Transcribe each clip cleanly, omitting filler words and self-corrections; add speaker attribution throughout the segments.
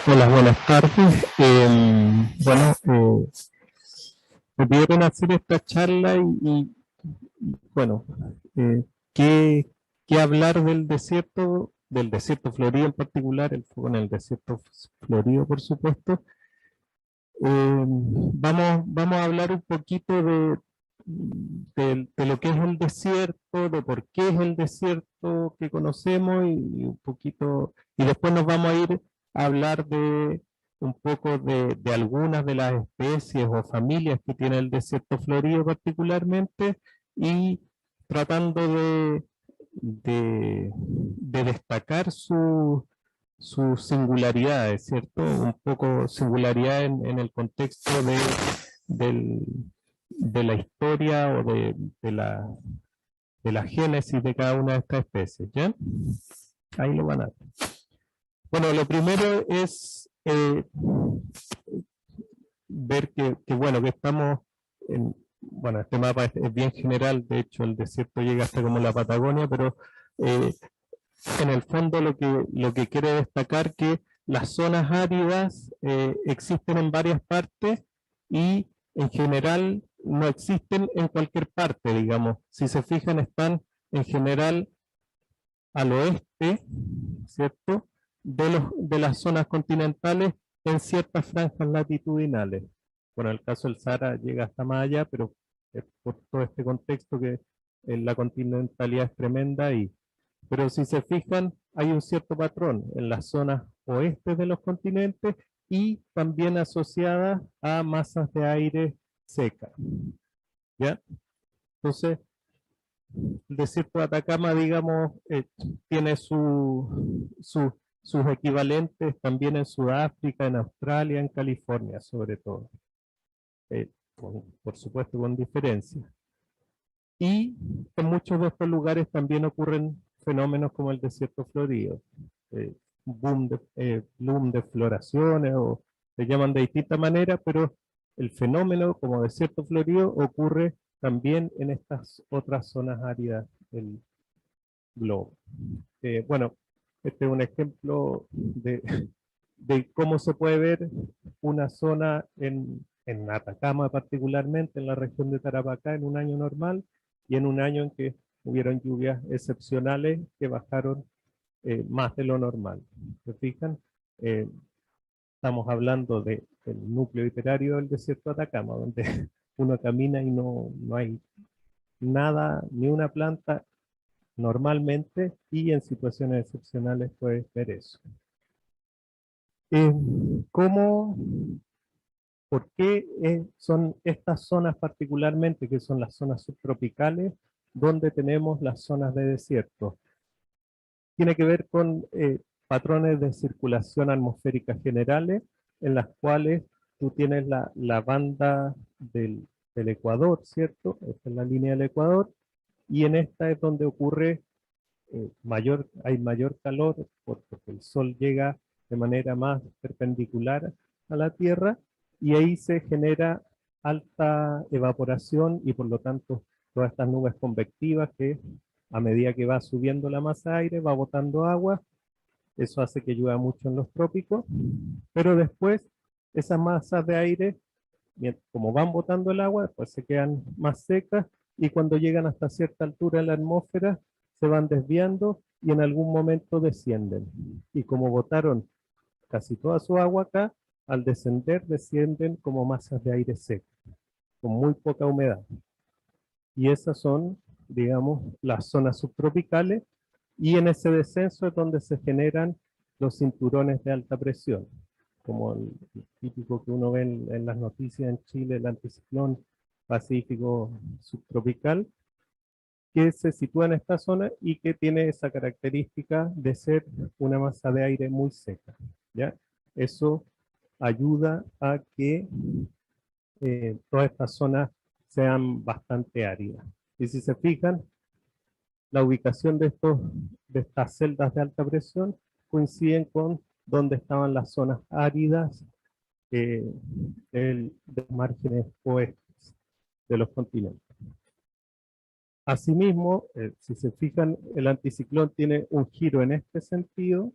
Speaker 1: Hola, buenas tardes. Me pidieron hacer esta charla bueno, eh, ¿qué, qué hablar del desierto florido en particular, el fuego en el desierto florido, por supuesto? Vamos a hablar un poquito de lo que es el desierto, de por qué es el desierto que conocemos y un poquito, y después nos vamos a ir a hablar de un poco de algunas de las especies o familias que tiene el desierto florido particularmente y tratando de destacar sus singularidades, ¿cierto? Un poco singularidad en el contexto del- de la historia o de la génesis de cada una de estas especies, ¿ya? Ahí lo van a ver. Bueno, lo primero es ver bueno, que estamos bueno, este mapa es bien general, de hecho el desierto llega hasta como la Patagonia, pero eh, en el fondo lo que quiere destacar que las zonas áridas existen en varias partes y en general no existen en cualquier parte, digamos. Si se fijan, están en general al oeste, ¿cierto? De las zonas continentales en ciertas franjas latitudinales. Bueno, el caso del Sahara llega hasta más allá, pero por todo este contexto que la continentalidad es tremenda y pero si se fijan, hay un cierto patrón en las zonas oeste de los continentes y también asociadas a masas de aire seca. ¿Ya? Entonces, el desierto de Atacama, digamos, tiene sus equivalentes también en Sudáfrica, en Australia, en California, sobre todo. Por supuesto, con diferencia. Y en muchos de estos lugares también ocurren fenómenos como el desierto florido, bloom de floraciones o se llaman de distintas maneras, pero el fenómeno como desierto florido ocurre también en estas otras zonas áridas del globo. Bueno, este es un ejemplo de cómo se puede ver una zona en Atacama particularmente, en la región de Tarapacá, en un año normal y en un año en que hubieron lluvias excepcionales que bajaron más de lo normal. ¿Se fijan? Eh, Estamos hablando del núcleo literario del desierto de Atacama, donde uno camina y no hay nada, ni una planta normalmente, y en situaciones excepcionales puedes ver eso. Eh, ¿Cómo ¿Por qué son estas zonas particularmente, que son las zonas subtropicales, donde tenemos las zonas de desierto? Tiene que ver con patrones de circulación atmosférica generales, en las cuales tú tienes la banda del Ecuador, ¿cierto? Esta es la línea del Ecuador, y en esta es donde ocurre hay mayor calor, porque el sol llega de manera más perpendicular a la Tierra, y ahí se genera alta evaporación y por lo tanto todas estas nubes convectivas que a medida que va subiendo la masa de aire va botando agua, eso hace que llueva mucho en los trópicos, pero después esas masas de aire, como van botando el agua, después se quedan más secas y cuando llegan hasta cierta altura en la atmósfera se van desviando y en algún momento descienden. Y como botaron casi toda su agua acá, al descender descienden como masas de aire seco, con muy poca humedad. Y esas son, digamos, las zonas subtropicales, y en ese descenso es donde se generan los cinturones de alta presión, como el típico que uno ve en las noticias en Chile, el anticiclón pacífico subtropical, que se sitúa en esta zona y que tiene esa característica de ser una masa de aire muy seca. ¿Ya? Eso ayuda a que todas estas zonas sean bastante áridas. Y si se fijan, la ubicación de estas celdas de alta presión coinciden con donde estaban las zonas áridas de los márgenes oestes de los continentes. Asimismo, si se fijan, el anticiclón tiene un giro en este sentido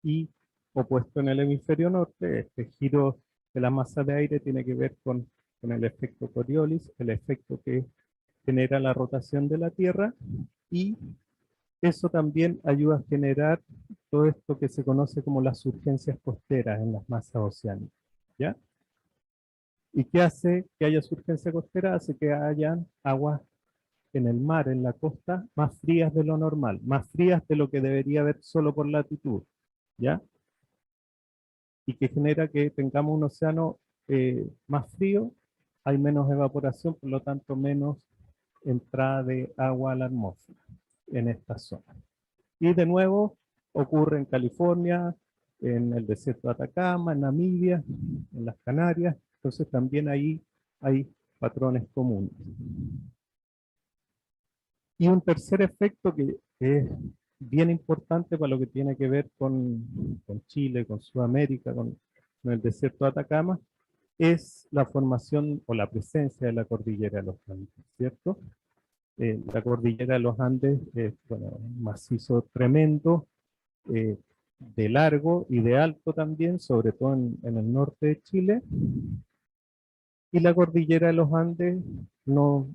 Speaker 1: y opuesto en el hemisferio norte. Este giro de la masa de aire tiene que ver con el efecto Coriolis, el efecto que genera la rotación de la Tierra, y eso también ayuda a generar todo esto que se conoce como las surgencias costeras en las masas oceánicas, ¿ya? ¿Y qué hace que haya surgencia costera? Hace que haya aguas en el mar, en la costa, más frías de lo normal, más frías de lo que debería haber solo por latitud, ¿ya? Y que genera que tengamos un océano más frío, hay menos evaporación, por lo tanto menos entrada de agua a la atmósfera en esta zona. Y de nuevo ocurre en California, en el desierto de Atacama, en Namibia, en las Canarias. Entonces también ahí hay patrones comunes. Y un tercer efecto que es bien importante para lo que tiene que ver con Chile, con Sudamérica, con el desierto de Atacama, es la formación o la presencia de la cordillera de los Andes, ¿cierto? La cordillera de los Andes es un macizo tremendo, de largo y de alto también, sobre todo en el norte de Chile. Y la cordillera de los Andes no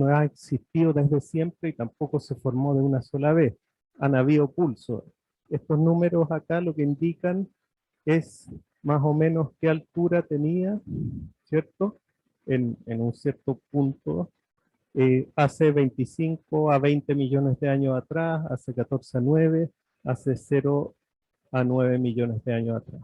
Speaker 1: ha existido desde siempre y tampoco se formó de una sola vez. Han habido pulsos. Estos números acá lo que indican es más o menos qué altura tenía, ¿cierto? En un cierto punto, hace 25 a 20 millones de años atrás, hace 14 a 9, hace 0 a 9 millones de años atrás.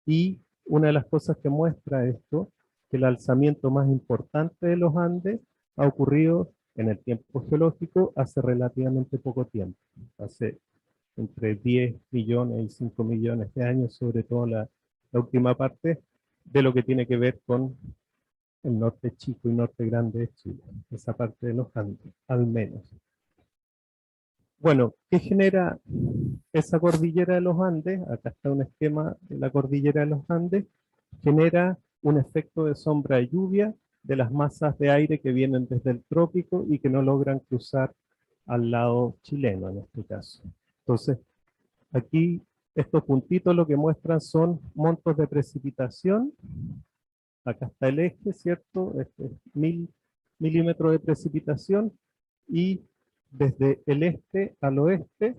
Speaker 1: Y una de las cosas que muestra esto, que el alzamiento más importante de los Andes ha ocurrido en el tiempo geológico hace relativamente poco tiempo, hace entre 10 millones y 5 millones de años, sobre todo la última parte de lo que tiene que ver con el norte chico y norte grande de Chile, esa parte de los Andes, al menos. Bueno, ¿qué genera esa cordillera de los Andes? Acá está un esquema de la cordillera de los Andes. Genera un efecto de sombra de lluvia de las masas de aire que vienen desde el trópico y que no logran cruzar al lado chileno en este caso. Entonces, aquí estos puntitos lo que muestran son montos de precipitación. Acá está el eje, ¿cierto? 1000 milímetros de precipitación, y desde el este al oeste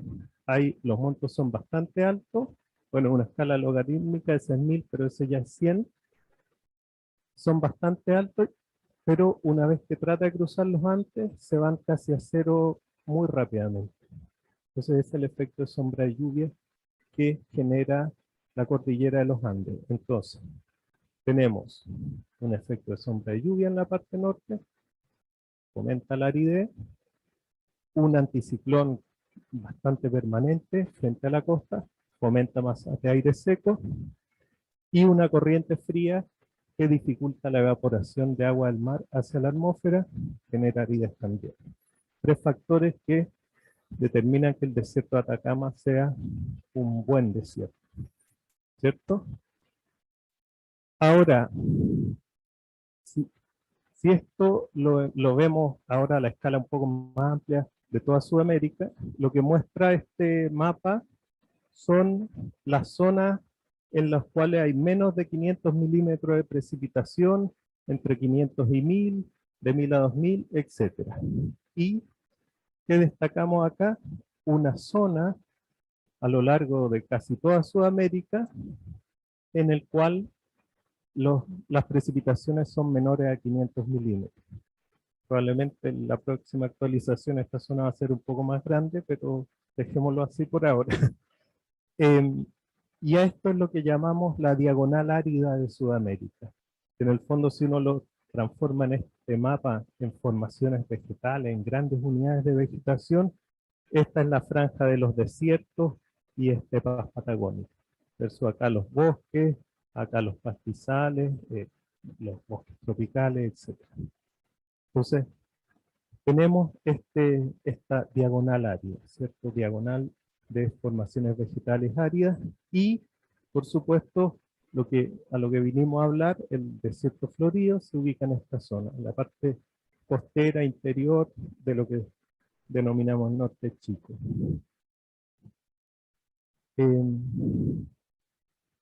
Speaker 1: los montos son bastante altos. Bueno, una escala logarítmica de 6.000, pero ese ya es 100. Son bastante altos, pero una vez que trata de cruzarlos antes, se van casi a cero muy rápidamente. Entonces es el efecto de sombra de lluvia que genera la cordillera de los Andes. Entonces, tenemos un efecto de sombra de lluvia en la parte norte, fomenta la aridez, un anticiclón bastante permanente frente a la costa, fomenta masas de aire seco, y una corriente fría que dificulta la evaporación de agua del mar hacia la atmósfera, genera aridez también. Tres factores que determinan que el desierto de Atacama sea un buen desierto, ¿cierto? Ahora, si esto lo vemos ahora a la escala un poco más amplia de toda Sudamérica, lo que muestra este mapa son las zonas en las cuales hay menos de 500 milímetros de precipitación, entre 500 y 1000, de 1000 a 2000, etc. Y ¿qué destacamos acá? Una zona a lo largo de casi toda Sudamérica en el cual las precipitaciones son menores a 500 milímetros. Probablemente en la próxima actualización esta zona va a ser un poco más grande, pero dejémoslo así por ahora. Y a esto es lo que llamamos la diagonal árida de Sudamérica. En el fondo, si uno lo transforma en este mapa en formaciones vegetales, en grandes unidades de vegetación, esta es la franja de los desiertos y estepas patagónicas. Verso acá los bosques, acá los pastizales, los bosques tropicales, etc. Entonces, tenemos esta diagonal árida, ¿cierto? Diagonal de formaciones vegetales áridas, y, por supuesto, a lo que vinimos a hablar, el desierto florido se ubica en esta zona, en la parte costera interior de lo que denominamos norte chico.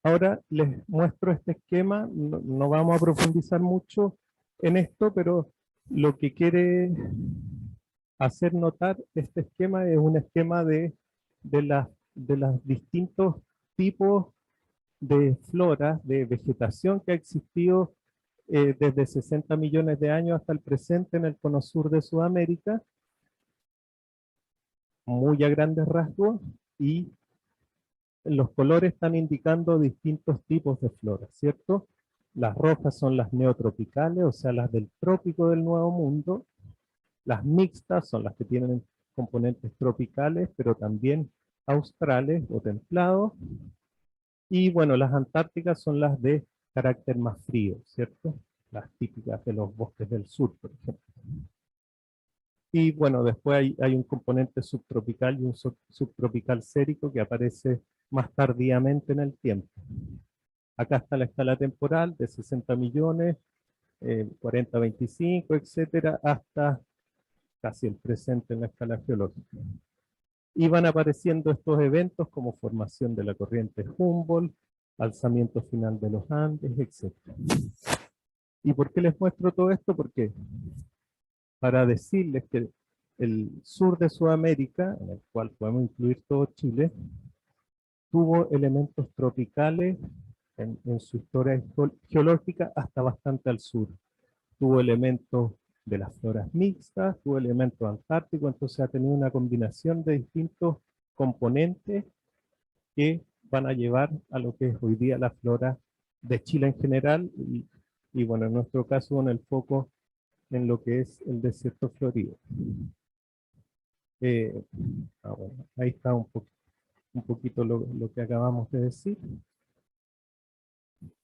Speaker 1: Ahora les muestro este esquema, no vamos a profundizar mucho en esto, pero lo que quiere hacer notar este esquema es un esquema de los distintos tipos de flora, de vegetación que ha existido desde 60 millones de años hasta el presente en el cono sur de Sudamérica, muy a grandes rasgos, y los colores están indicando distintos tipos de flora, ¿cierto? Las rojas son las neotropicales, o sea, las del trópico del Nuevo Mundo. Las mixtas son las que tienen componentes tropicales, pero también australes o templados. Y bueno, las antárticas son las de carácter más frío, ¿cierto? Las típicas de los bosques del sur, por ejemplo. Y bueno, después hay un componente subtropical y un subtropical sérico que aparece más tardíamente en el tiempo. Acá está la escala temporal de 60 millones, 40, 25, etcétera, hasta casi el presente en la escala geológica. Y van apareciendo estos eventos como formación de la corriente Humboldt, alzamiento final de los Andes, etcétera. ¿Y por qué les muestro todo esto? Porque para decirles que el sur de Sudamérica, en el cual podemos incluir todo Chile, tuvo elementos tropicales en su historia geológica hasta bastante al sur. Tuvo elementos de las floras mixtas, tuvo elementos antárticos, entonces ha tenido una combinación de distintos componentes que van a llevar a lo que es hoy día la flora de Chile en general y bueno, en nuestro caso con el foco en lo que es el desierto florido. Bueno, ahí está un poquito lo que acabamos de decir.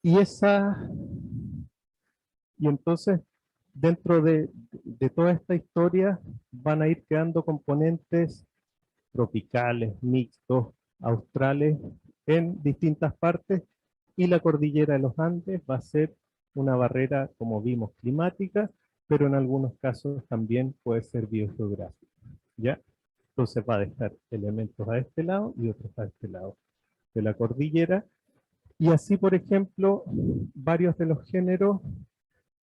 Speaker 1: Y entonces, dentro de toda esta historia, van a ir quedando componentes tropicales, mixtos, australes, en distintas partes, y la cordillera de los Andes va a ser una barrera, como vimos, climática, pero en algunos casos también puede ser biogeográfica, ¿ya? Entonces va a dejar elementos a este lado y otros a este lado de la cordillera. Y así, por ejemplo, varios de los géneros,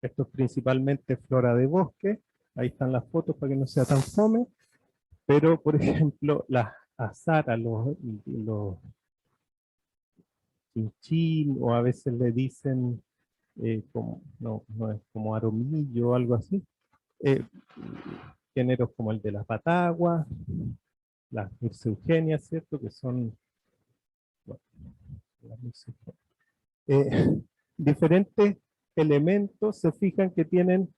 Speaker 1: esto es principalmente flora de bosque, ahí están las fotos para que no sea tan fome, pero por ejemplo, las azaras, los chinchín, o a veces le dicen, como, no es como aromillo o algo así, géneros como el de las bataguas, las Eugenia, ¿cierto? Que son, bueno, diferentes elementos, se fijan que tienen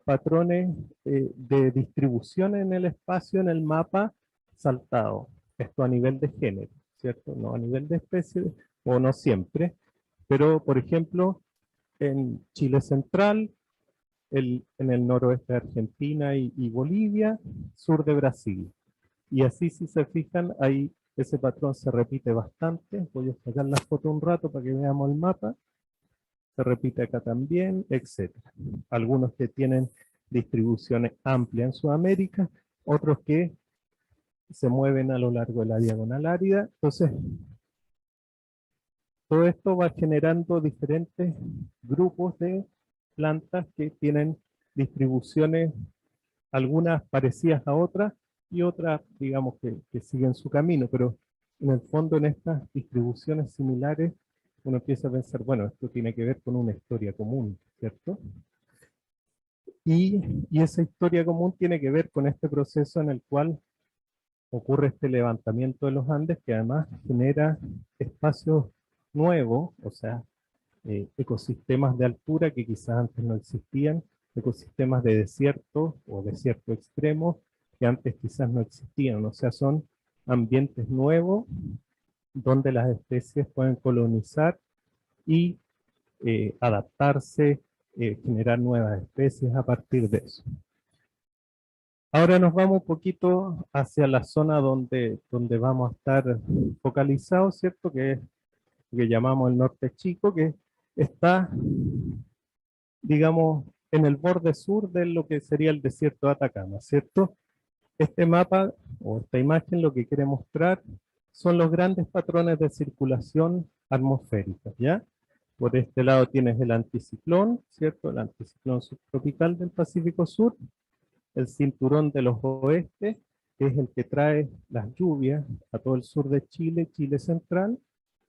Speaker 1: patrones de distribución en el espacio, en el mapa, saltado. Esto a nivel de género, ¿cierto? No a nivel de especie, o no siempre. Pero, por ejemplo, en Chile central, en el noroeste de Argentina y Bolivia, sur de Brasil. Y así, si se fijan, ahí ese patrón se repite bastante. Voy a sacar la foto un rato para que veamos el mapa. Se repite acá también, etc. Algunos que tienen distribuciones amplias en Sudamérica, otros que se mueven a lo largo de la diagonal árida. Entonces, todo esto va generando diferentes grupos de plantas que tienen distribuciones, algunas parecidas a otras, y otras, digamos, que siguen su camino, pero en el fondo en estas distribuciones similares uno empieza a pensar, bueno, esto tiene que ver con una historia común, ¿cierto? Y esa historia común tiene que ver con este proceso en el cual ocurre este levantamiento de los Andes, que además genera espacios nuevos, o sea, ecosistemas de altura que quizás antes no existían, ecosistemas de desierto o desierto extremo que antes quizás no existían, o sea, son ambientes nuevos donde las especies pueden colonizar y adaptarse, generar nuevas especies a partir de eso. Ahora nos vamos un poquito hacia la zona donde vamos a estar focalizados, ¿cierto? Que es lo que llamamos el norte chico, que está, digamos, en el borde sur de lo que sería el desierto de Atacama, ¿cierto? Este mapa o esta imagen lo que quiere mostrar son los grandes patrones de circulación atmosféricas, ¿ya? Por este lado tienes el anticiclón, ¿cierto? El anticiclón subtropical del Pacífico Sur, el cinturón de los oestes, que es el que trae las lluvias a todo el sur de Chile, Chile central,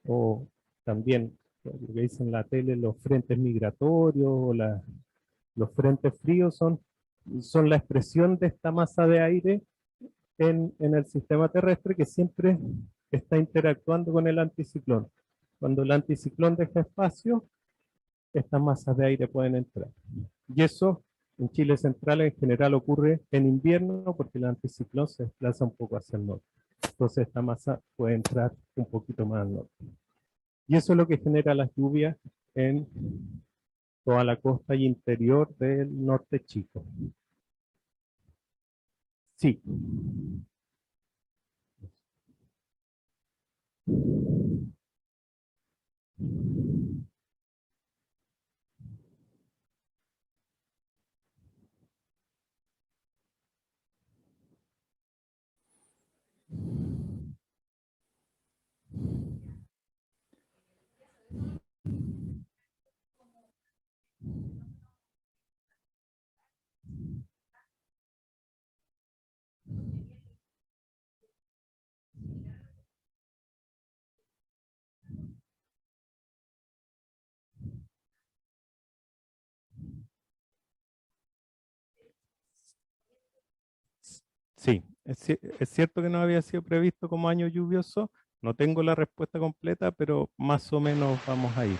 Speaker 1: o también, lo que dicen en la tele, los frentes migratorios o los frentes fríos son la expresión de esta masa de aire en el sistema terrestre que siempre está interactuando con el anticiclón. Cuando el anticiclón deja espacio, estas masas de aire pueden entrar. Y eso en Chile central en general ocurre en invierno porque el anticiclón se desplaza un poco hacia el norte. Entonces esta masa puede entrar un poquito más al norte. Y eso es lo que genera las lluvias en toda la costa y interior del norte chico. Sí. Sí, es cierto que no había sido previsto como año lluvioso. No tengo la respuesta completa, pero más o menos vamos a ir.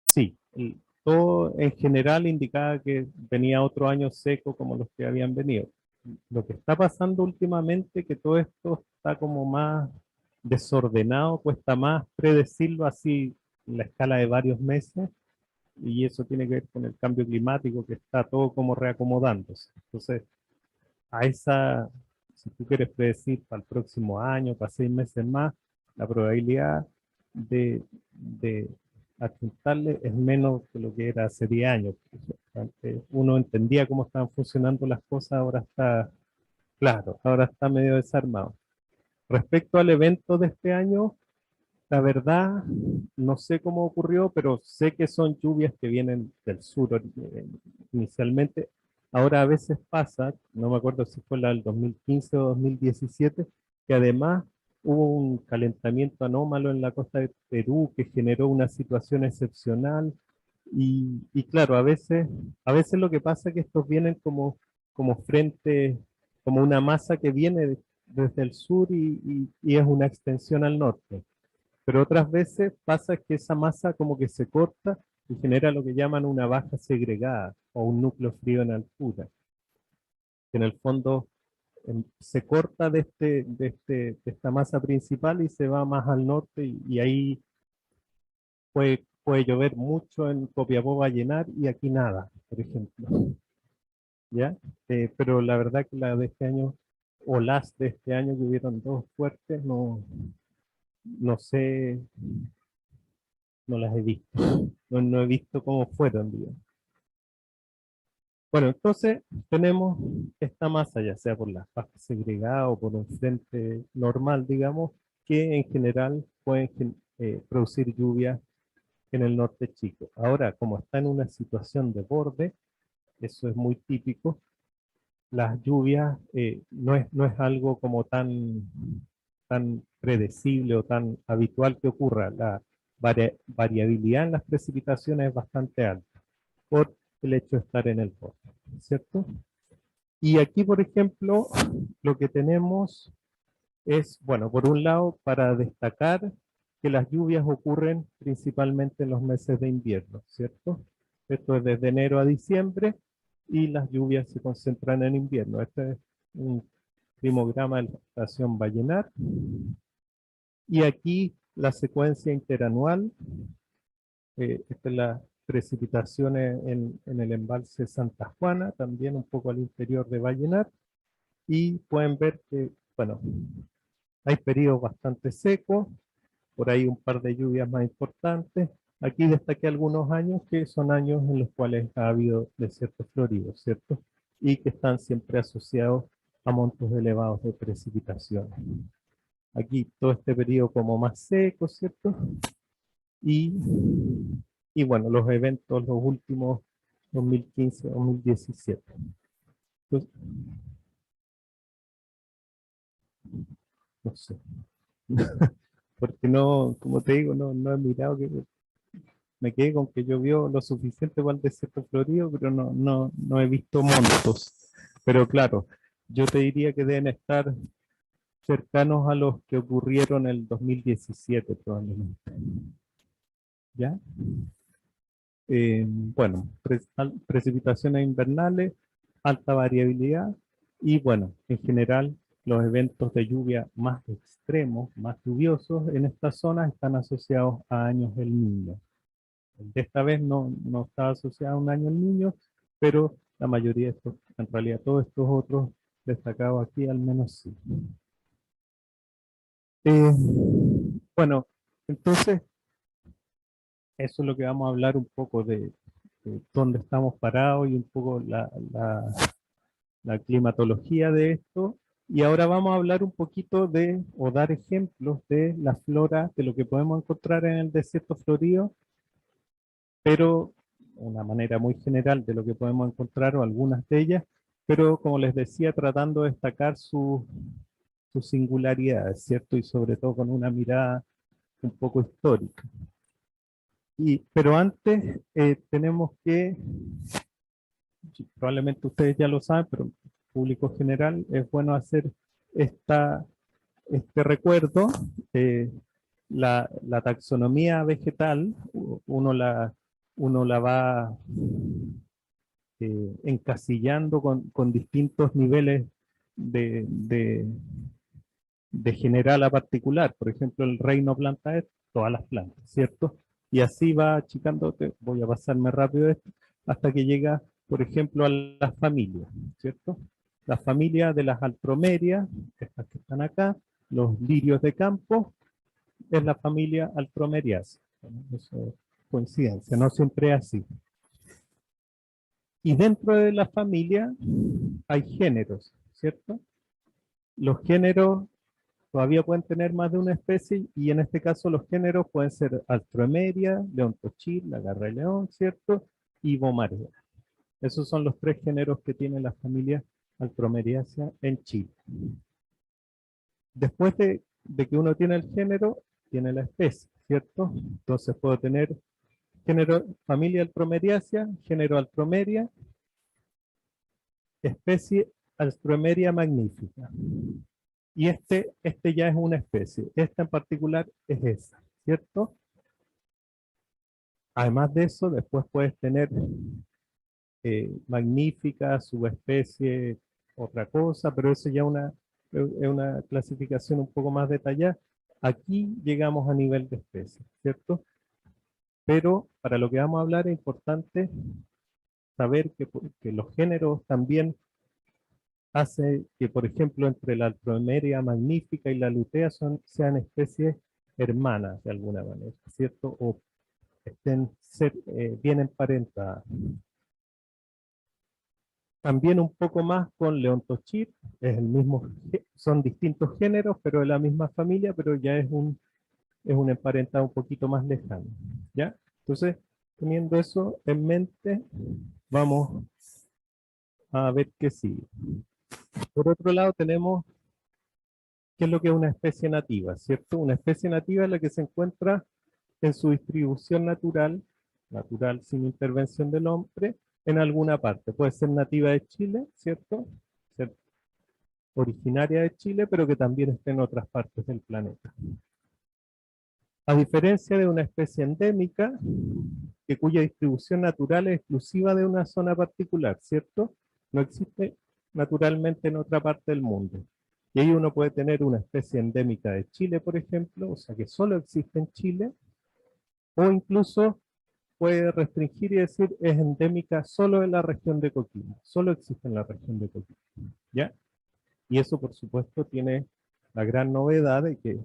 Speaker 1: Sí, todo en general indicaba que venía otro año seco como los que habían venido. Lo que está pasando últimamente, que todo esto está como más desordenado, cuesta más predecirlo así en la escala de varios meses, y eso tiene que ver con el cambio climático que está todo como reacomodándose. Entonces, a esa, si tú quieres predecir para el próximo año, para 6 meses más, la probabilidad de apuntarle es menos que lo que era hace 10 años. Antes uno entendía cómo estaban funcionando las cosas, ahora está, claro, ahora está medio desarmado. Respecto al evento de este año, la verdad, no sé cómo ocurrió, pero sé que son lluvias que vienen del sur inicialmente. Ahora a veces pasa, no me acuerdo si fue la del 2015 o 2017, que además hubo un calentamiento anómalo en la costa de Perú que generó una situación excepcional. Y claro, a veces lo que pasa es que estos vienen como frente, como una masa que viene desde el sur y es una extensión al norte. Pero otras veces pasa que esa masa como que se corta y genera lo que llaman una baja segregada o un núcleo frío en altura, que en el fondo se corta de esta masa principal y se va más al norte y ahí puede llover mucho en Copiapó, Vallenar y aquí nada, por ejemplo. ¿Ya? Pero la verdad que la de este año o las de este año que hubieron dos fuertes, no sé, no las he visto. No he visto cómo fueron, digamos. Bueno, entonces tenemos esta masa, ya sea por las fases segregadas o por un frente normal, digamos, que en general pueden producir lluvias en el norte chico. Ahora, como está en una situación de borde, eso es muy típico, las lluvias no es algo como tan predecible o tan habitual que ocurra. La variabilidad en las precipitaciones es bastante alta por el hecho de estar en el borde, ¿cierto? Y aquí, por ejemplo, lo que tenemos es, bueno, por un lado, para destacar que las lluvias ocurren principalmente en los meses de invierno, ¿cierto? Esto es desde enero a diciembre y las lluvias se concentran en invierno. Este es un climograma de la estación Vallenar. Y aquí la secuencia interanual, esta es la precipitaciones en el embalse Santa Juana, también un poco al interior de Vallenar, y pueden ver que, bueno, hay periodos bastante secos, por ahí un par de lluvias más importantes. Aquí destaqué algunos años que son años en los cuales ha habido desiertos floridos, ¿cierto? Y que están siempre asociados a montos elevados de precipitación. aquí todo este periodo como más seco, ¿cierto? Y, y bueno, los eventos, los últimos 2015, 2017. Entonces, no sé. Porque no, como te digo, no he mirado que me quedé con que llovió lo suficiente para el desierto florido, pero no he visto montos. Pero claro, yo te diría que deben estar cercanos a los que ocurrieron en el 2017 probablemente. ¿Ya? Bueno, precipitaciones invernales, alta variabilidad y bueno, en general los eventos de lluvia más extremos, más lluviosos en estas zonas están asociados a años del Niño. De esta vez no está asociado a un año el Niño, pero la mayoría de estos, en realidad todos estos otros destacados aquí al menos sí. Eh, bueno, entonces eso es lo que vamos a hablar un poco de dónde estamos parados y un poco la climatología de esto. Y ahora vamos a hablar un poquito de, o dar ejemplos de la flora, de lo que podemos encontrar en el desierto florido, pero una manera muy general de lo que podemos encontrar o algunas de ellas, pero como les decía, tratando de destacar sus singularidades, ¿cierto? Y sobre todo con una mirada un poco histórica. Pero antes tenemos que, probablemente ustedes ya lo saben, pero público general, es bueno hacer este recuerdo. eh, la taxonomía vegetal, uno la va encasillando con distintos niveles de, de, de general a particular. Por ejemplo, el reino planta es todas las plantas, ¿cierto? Y así va achicándote, voy a pasarme rápido esto, hasta que llega, por ejemplo, a las familias, ¿cierto? Las familias de las altromerias, estas que están acá, los lirios de campo, es la familia altromeriaceae. Eso es coincidencia, no siempre es así. Y dentro de la familia hay géneros, ¿cierto? Los géneros todavía pueden tener más de una especie y en este caso los géneros pueden ser Alstroemeria, Leontochil, Lagarra de león, ¿cierto? Y Bomarea. Esos son los tres géneros que tiene la familia Alstroemeriaceae en Chile. Después de que uno tiene el género, tiene la especie, ¿cierto? Entonces puedo tener género, familia Alstroemeriaceae, género Alstroemeria, especie Alstroemeria magnifica. Y este ya es una especie. Esta en particular es esa, ¿cierto? Además de eso, después puedes tener magnífica, subespecie, otra cosa, pero eso ya es una clasificación un poco más detallada. Aquí llegamos a nivel de especie, ¿cierto? Pero para lo que vamos a hablar es importante saber que los géneros también hace que, por ejemplo, entre la Alstroemeria magnifica y la lutea sean especies hermanas de alguna manera, ¿cierto? O estén bien emparentadas. También un poco más con Leontochir, es el mismo, son distintos géneros, pero de la misma familia, pero ya es un emparentado un poquito más lejano, ¿ya? Entonces, teniendo eso en mente, vamos a ver qué sigue. Por otro lado, tenemos qué es lo que es una especie nativa, ¿cierto? Una especie nativa es la que se encuentra en su distribución natural, natural sin intervención del hombre, en alguna parte. Puede ser nativa de Chile, ¿cierto? Ser originaria de Chile, pero que también esté en otras partes del planeta. A diferencia de una especie endémica, cuya distribución natural es exclusiva de una zona particular, ¿cierto? No existe naturalmente en otra parte del mundo. Y ahí uno puede tener una especie endémica de Chile, por ejemplo, o sea que solo existe en Chile, o incluso puede restringir y decir es endémica solo en la región de Coquimbo, solo existe en la región de Coquimbo, ¿ya? Y eso, por supuesto, tiene la gran novedad de que,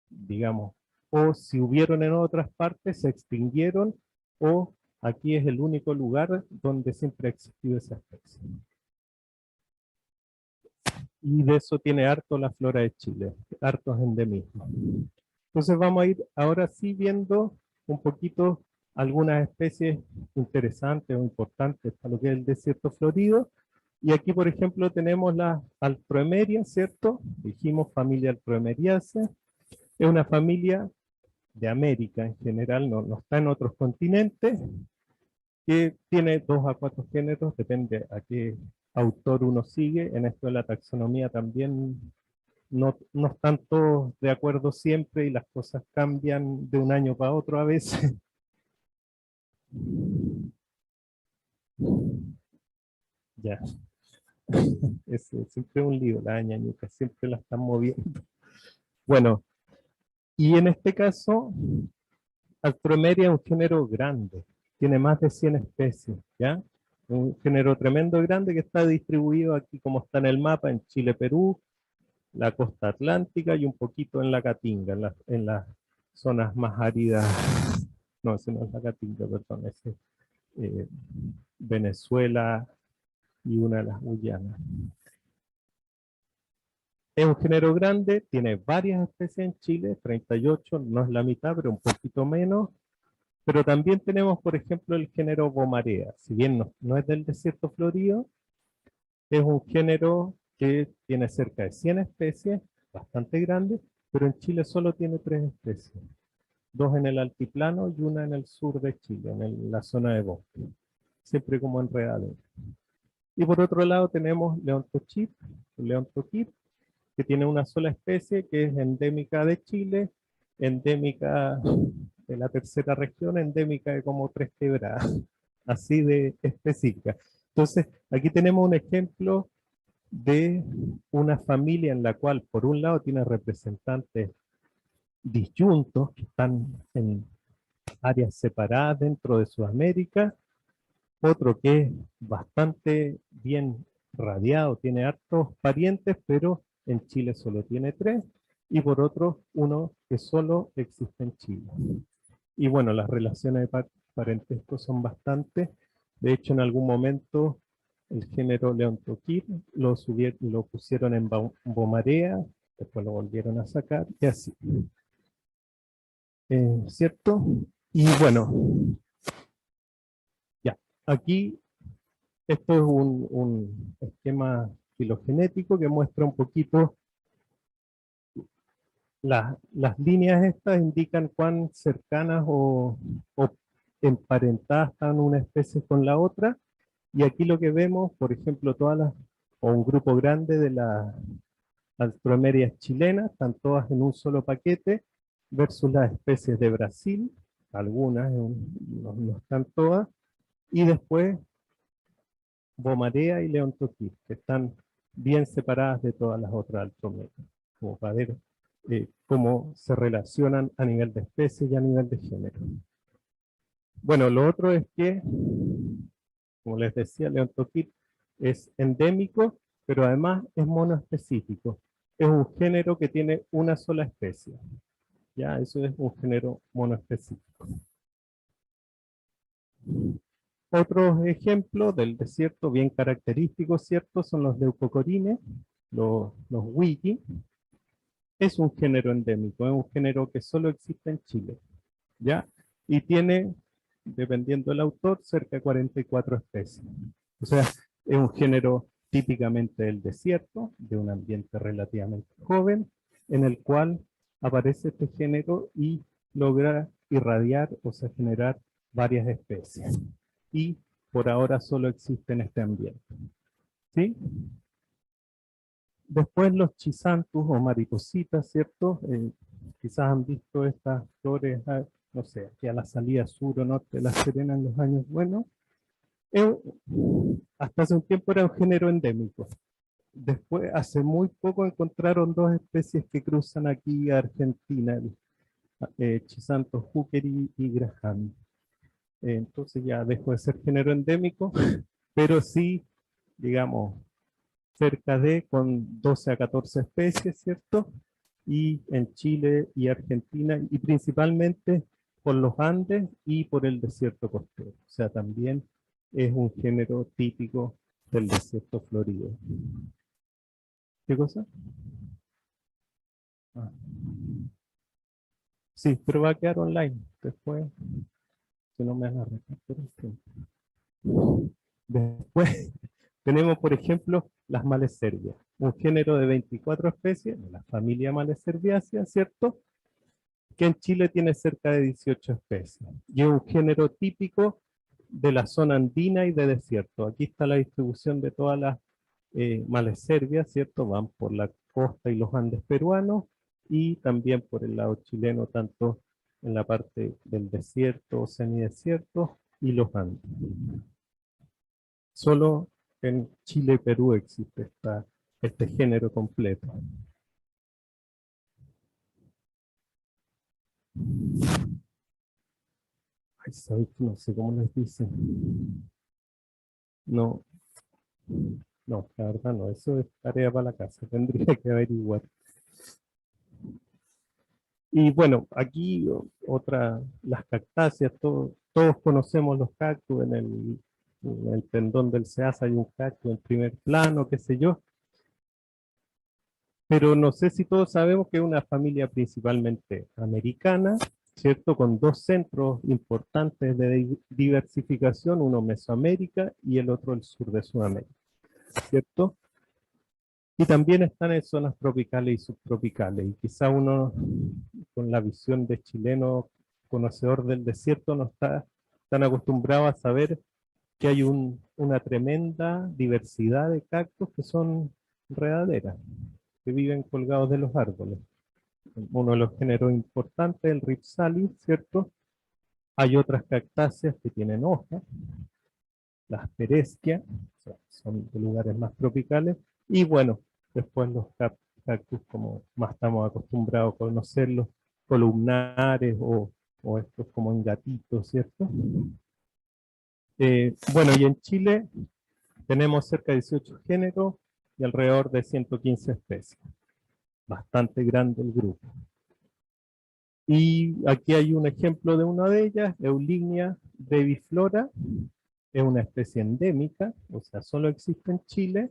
Speaker 1: digamos, o si hubieron en otras partes, se extinguieron, o aquí es el único lugar donde siempre ha existido esa especie. y de eso tiene harto la flora de Chile, hartos endemismos. Entonces vamos a ir ahora sí viendo un poquito algunas especies interesantes o importantes para lo que es el desierto florido. Y aquí, por ejemplo, tenemos la Alproemeria, ¿cierto? Dijimos familia Alproemeriaceae. Es una familia de América en general, no está en otros continentes, que tiene 2 a 4 géneros, depende a qué autor uno sigue. En esto de la taxonomía también no están todos de acuerdo siempre y las cosas cambian de un año para otro a veces. Ya, es siempre un lío, la ñañuca, siempre la están moviendo. Bueno, y en este caso, Alstroemeria es un género grande, tiene más de 100 especies, ¿ya? Un género tremendo grande que está distribuido aquí como está en el mapa, en Chile, Perú, la costa atlántica y un poquito en la Caatinga, en las zonas más áridas. No, ese no es la Caatinga, perdón, ese es Venezuela y una de las Guyanas. Es un género grande, tiene varias especies en Chile, 38, no es la mitad, pero un poquito menos. Pero también tenemos, por ejemplo, el género Bomarea. Si bien no es del desierto florido, es un género que tiene cerca de 100 especies, bastante grande, pero en Chile solo tiene 3 especies. 2 en el altiplano y una en el sur de Chile, en la zona de bosque. Siempre como enredadero. Y por otro lado tenemos Leontoquip, que tiene una sola especie, que es endémica de Chile, endémica de la tercera región, endémica de como Tres Quebradas, así de específica. Entonces, aquí tenemos un ejemplo de una familia en la cual, por un lado, tiene representantes disyuntos, que están en áreas separadas dentro de Sudamérica, otro que es bastante bien radiado, tiene hartos parientes, pero en Chile solo tiene 3, y por otro, uno que solo existe en Chile. Y bueno, las relaciones de parentesco son bastantes. De hecho, en algún momento el género Leontoquip lo pusieron en Bomarea, después lo volvieron a sacar, y así. ¿Cierto? Y bueno, ya, aquí esto es un esquema filogenético que muestra un poquito las líneas estas indican cuán cercanas o emparentadas están una especie con la otra, y aquí lo que vemos, por ejemplo, o un grupo grande de las Alstroemerias chilenas, están todas en un solo paquete, versus las especies de Brasil, algunas, no están todas, y después Bomarea y Leontoquip, que están bien separadas de todas las otras Alstroemerias, como para ver cómo se relacionan a nivel de especie y a nivel de género. Bueno, lo otro es que, como les decía, Leontoquip es endémico, pero además es monoespecífico. Es un género que tiene una sola especie. Ya, eso es un género monoespecífico. Otros ejemplos del desierto bien característicos, ¿cierto? Son los leucocorines, los wiki. Es un género endémico, es un género que solo existe en Chile, ¿ya? Y tiene, dependiendo del autor, cerca de 44 especies. O sea, es un género típicamente del desierto, de un ambiente relativamente joven, en el cual aparece este género y logra irradiar, o sea, generar varias especies. Y por ahora solo existe en este ambiente. ¿Sí? Después los chisantus o maripositas, ¿cierto? Quizás han visto estas flores, no sé, aquí a la salida sur o norte de La Serena en los años buenos. Hasta hace un tiempo era un género endémico. Después, hace muy poco encontraron 2 especies que cruzan aquí a Argentina, el Chisanthus hookeri y Graham. Entonces ya dejó de ser género endémico, pero sí, digamos, cerca de con 12 a 14 especies, ¿cierto? Y en Chile y Argentina, y principalmente por los Andes y por el desierto costero. O sea, también es un género típico del desierto florido. ¿Qué cosa? Ah. Sí, pero va a quedar online. Después, si no me van a repartir el tiempo. Después tenemos, por ejemplo, las Maleservias, un género de 24 especies, de la familia Maleserviaceae, ¿cierto? Que en Chile tiene cerca de 18 especies. Y es un género típico de la zona andina y de desierto. Aquí está la distribución de todas las Maleservias, ¿cierto? Van por la costa y los Andes peruanos y también por el lado chileno, tanto en la parte del desierto, semidesierto y los Andes. Solo en Chile y Perú existe este género completo. Ay, ¿sabes? No sé cómo les dicen. No, no, la verdad no, eso es tarea para la casa, tendría que averiguar. Y bueno, aquí las cactáceas, todos conocemos los cactus, en el pendón del Ceasa hay un cactus en primer plano, qué sé yo, pero no sé si todos sabemos que es una familia principalmente americana, ¿cierto? Con dos centros importantes de diversificación, uno Mesoamérica y el otro el sur de Sudamérica, ¿cierto? Y también están en zonas tropicales y subtropicales. Y quizá uno, con la visión de chileno conocedor del desierto, no está tan acostumbrado a saber que hay una tremenda diversidad de cactus que son enredaderas, que viven colgados de los árboles. Uno de los géneros importantes, el Ripsalis, ¿cierto? Hay otras cactáceas que tienen hojas, las peresquias, o sea, son de lugares más tropicales, y bueno, después los cactus como más estamos acostumbrados a conocerlos, columnares o estos como en gatitos, ¿cierto? Bueno, y en Chile tenemos cerca de 18 géneros y alrededor de 115 especies. Bastante grande el grupo. Y aquí hay un ejemplo de una de ellas, Eulignia breviflora, es una especie endémica, o sea, solo existe en Chile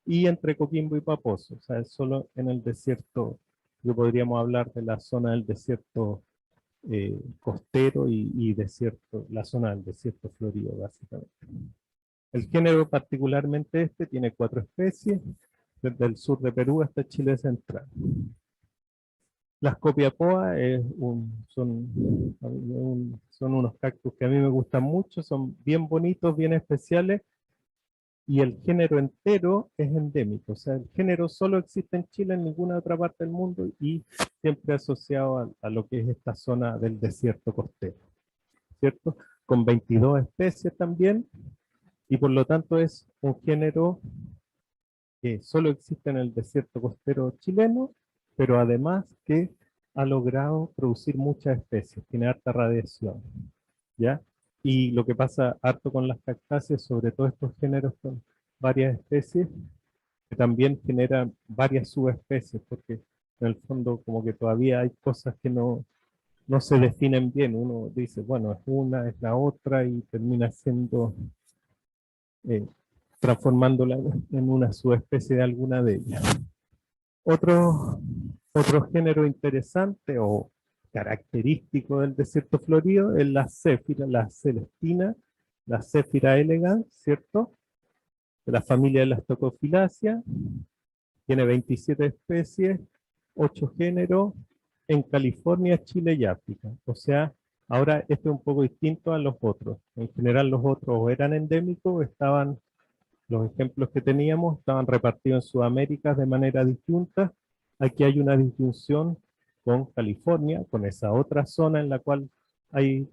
Speaker 1: y entre Coquimbo y Paposo, o sea, es solo en el desierto, que podríamos hablar de la zona del desierto costero y desierto, la zona del desierto florido, básicamente. El género particularmente tiene 4 especies, desde el sur de Perú hasta Chile central. Las copiapoa son unos cactus que a mí me gustan mucho, son bien bonitos, bien especiales, y el género entero es endémico. O sea, el género solo existe en Chile, en ninguna otra parte del mundo, y siempre asociado a lo que es esta zona del desierto costero, ¿cierto? Con 22 especies también, y por lo tanto es un género que solo existe en el desierto costero chileno, pero además que ha logrado producir muchas especies, tiene harta radiación, ¿ya? Y lo que pasa harto con las cactáceas, sobre todo estos géneros con varias especies, que también generan varias subespecies, porque en el fondo como que todavía hay cosas que no se definen bien. Uno dice, bueno, es una, es la otra, y termina siendo eh, transformándola en una subespecie de alguna de ellas. Otro, otro género interesante o característico del desierto florido es la céfira, la celestina, la Zéfira elegans, ¿cierto? De la familia de las Tocofilaceae, tiene 27 especies, 8 géneros, en California, Chile y África. O sea, ahora esto es un poco distinto a los otros. En general los otros o eran endémicos o estaban, los ejemplos que teníamos estaban repartidos en Sudamérica de manera distinta. Aquí hay una distinción con California, con esa otra zona en la cual hay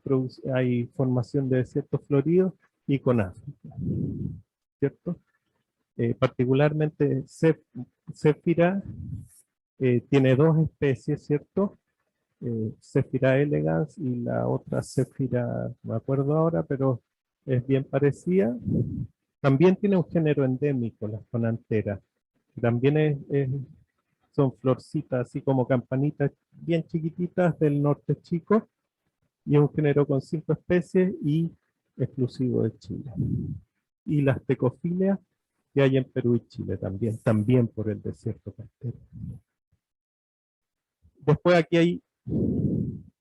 Speaker 1: formación de desiertos floridos, y con África, ¿cierto? Particularmente Zéfira tiene dos especies, ¿cierto? Zéfira elegans y la otra Zéfira, no me acuerdo ahora, pero es bien parecida. También tiene un género endémico, la sonantera. También son florcitas, así como campanitas bien chiquititas del norte chico, y es un género con 5 especies y exclusivo de Chile. Y las tecofilias que hay en Perú y Chile también por el desierto costero. Después aquí hay,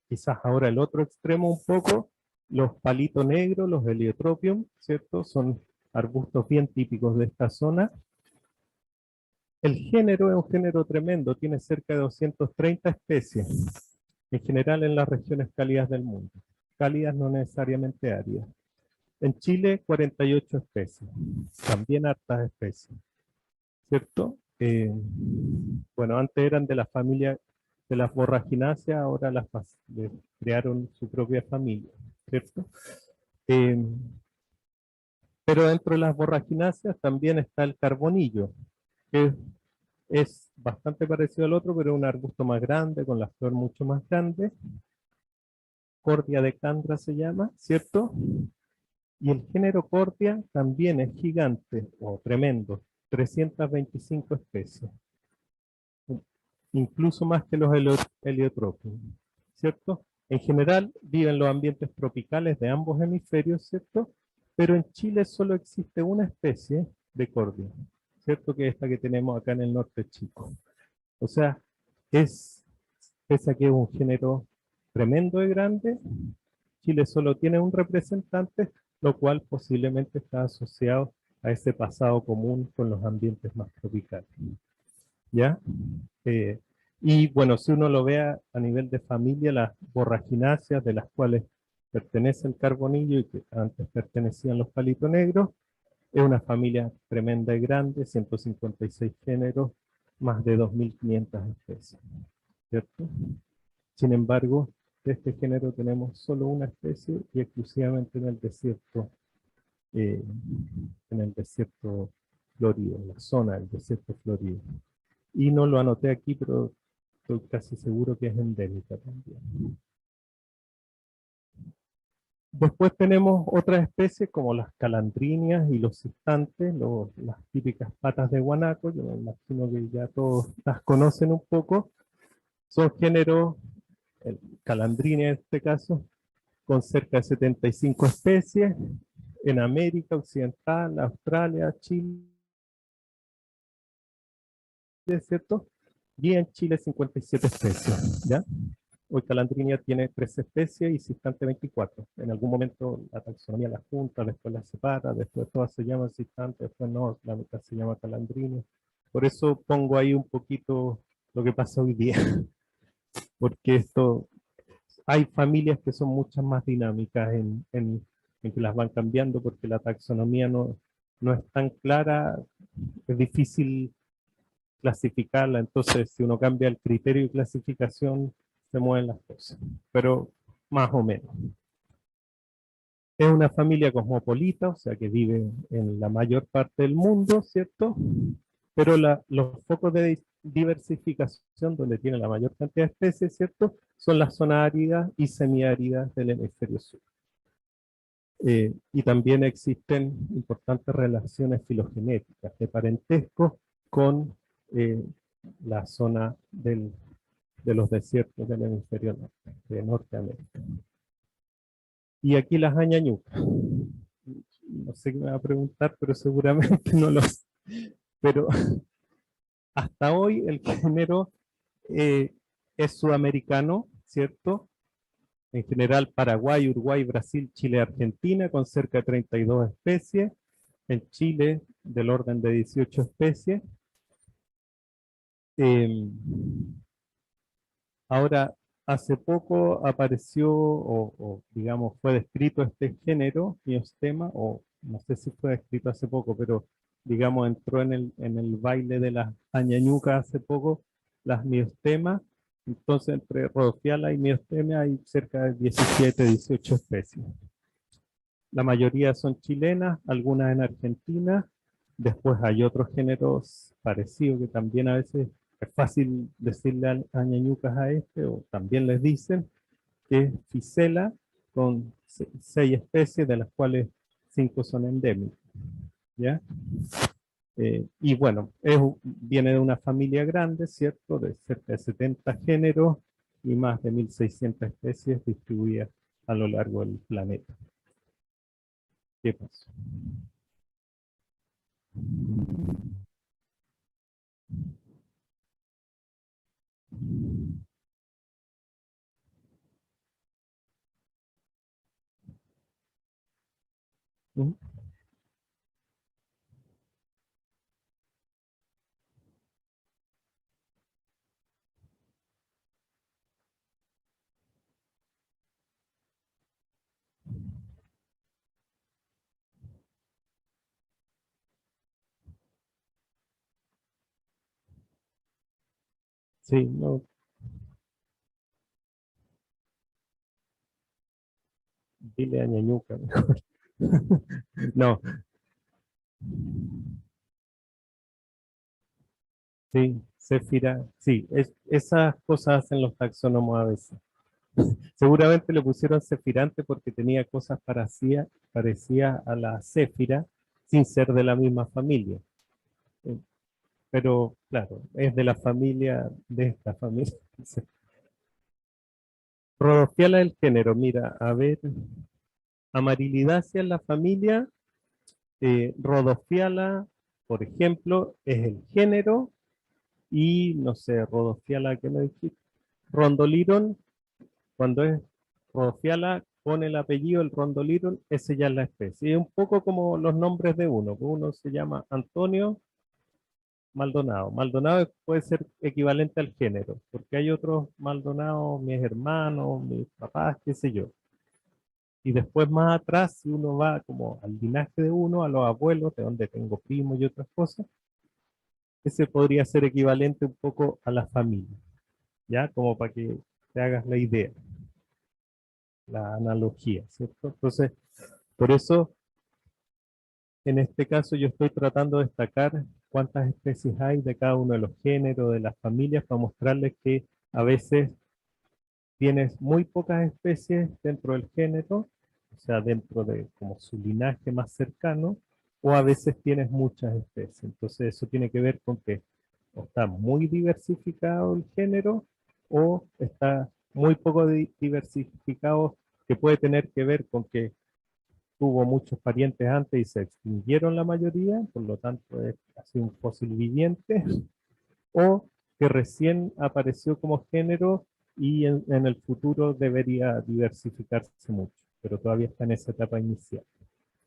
Speaker 1: quizás ahora el otro extremo un poco, los palitos negros, los Heliotropium, ¿cierto? Son arbustos bien típicos de esta zona. El género es un género tremendo, tiene cerca de 230 especies, en general en las regiones cálidas del mundo. Cálidas no necesariamente áridas. En Chile, 48 especies, también hartas especies, ¿cierto? Bueno, antes eran de la familia de las borragináceas, ahora crearon su propia familia, ¿cierto? Pero dentro de las borragináceas también está el carbonillo, que es bastante parecido al otro, pero un arbusto más grande, con la flor mucho más grande. Cordia decandra se llama, ¿cierto? Y el género Cordia también es gigante, o tremendo, 325 especies. Incluso más que los heliotropios, ¿cierto? En general viven en los ambientes tropicales de ambos hemisferios, ¿cierto? Pero en Chile solo existe una especie de Cordia, ¿cierto? Que es esta que tenemos acá en el norte chico. O sea, pese a que es un género tremendo y grande, Chile solo tiene un representante, lo cual posiblemente está asociado a ese pasado común con los ambientes más tropicales. ¿Ya? Y bueno, si uno lo ve a nivel de familia, las borragináceas, de las cuales pertenece el carbonillo y que antes pertenecían los palitos negros, es una familia tremenda y grande, 156 géneros, más de 2.500 especies, ¿cierto? Sin embargo, de este género tenemos solo una especie y exclusivamente en el desierto florido, en la zona del desierto florido. Y no lo anoté aquí, pero estoy casi seguro que es endémica también. Después tenemos otras especies como las calandrinias y los cistantes, las típicas patas de guanaco, yo me imagino que ya todos las conocen un poco. Son géneros, calandrinia en este caso, con cerca de 75 especies en América Occidental, Australia, Chile, ¿cierto? Y en Chile 57 especies, ¿ya? Hoy calandrinia tiene 3 especies y cistante 24. En algún momento la taxonomía la junta, después la separa, después todas se llaman cistante, después no, la mitad se llama calandrinia. Por eso pongo ahí un poquito lo que pasa hoy día, porque hay familias que son muchas más dinámicas en que las van cambiando porque la taxonomía no es tan clara, es difícil clasificarla, entonces si uno cambia el criterio de clasificación se mueven las cosas, pero más o menos. Es una familia cosmopolita, o sea que vive en la mayor parte del mundo, ¿cierto? Pero los focos de diversificación donde tiene la mayor cantidad de especies, ¿cierto? Son las zonas áridas y semiáridas del hemisferio sur. Y también existen importantes relaciones filogenéticas de parentesco con la zona de los desiertos del hemisferio norte, de Norteamérica. Y aquí las añañucas. No sé qué me va a preguntar, pero seguramente no lo sé. Pero hasta hoy el género es sudamericano, ¿cierto? En general Paraguay, Uruguay, Brasil, Chile, Argentina, con cerca de 32 especies. En Chile, del orden de 18 especies. Ahora, hace poco apareció, o digamos, fue descrito este género, miostema, o no sé si fue descrito hace poco, pero digamos, entró en el baile de las añañucas hace poco, las miostemas. Entonces, entre Rhodophyalla y miostema hay cerca de 17, 18 especies. La mayoría son chilenas, algunas en Argentina. Después hay otros géneros parecidos que también a veces es fácil decirle a ñañucas a este, o también les dicen, que es Ficela, con 6 especies, de las cuales 5 son endémicas. ¿Ya? Y bueno, viene de una familia grande, ¿cierto? De cerca de 70 géneros y más de 1.600 especies distribuidas a lo largo del planeta. ¿Qué pasó? ¿Mm? Sí, no, dile a Ñañuca mejor. No, sí, Céfira, sí, esas cosas hacen los taxónomos a veces. Seguramente le pusieron cefirante porque tenía cosas parecidas a la céfira sin ser de la misma familia. Eh, Pero claro, es de la familia, de esta familia. Rhodophyala el género, mira, a ver, Amarilidaceae en la familia, Rhodophyala, por ejemplo, es el género, y no sé, Rhodophyala, ¿qué me dijiste? Rondoliron, cuando es Rhodophyala con el apellido, el Rondoliron, ese ya es la especie. Es un poco como los nombres de uno, uno se llama Antonio Maldonado. Maldonado puede ser equivalente al género, porque hay otros Maldonados, mis hermanos, mis papás, qué sé yo. Y después más atrás, si uno va como al linaje de uno, a los abuelos, de donde tengo primos y otras cosas, ese podría ser equivalente un poco a la familia, ¿ya? Como para que te hagas la idea, la analogía, ¿cierto? Entonces, por eso, en este caso, yo estoy tratando de destacar cuántas especies hay de cada uno de los géneros, de las familias, para mostrarles que a veces tienes muy pocas especies dentro del género, o sea, dentro de como su linaje más cercano, o a veces tienes muchas especies. Entonces eso tiene que ver con que o está muy diversificado el género o está muy poco diversificado, que puede tener que ver con que tuvo muchos parientes antes y se extinguieron la mayoría, por lo tanto es casi un fósil viviente, o que recién apareció como género y en el futuro debería diversificarse mucho, pero todavía está en esa etapa inicial,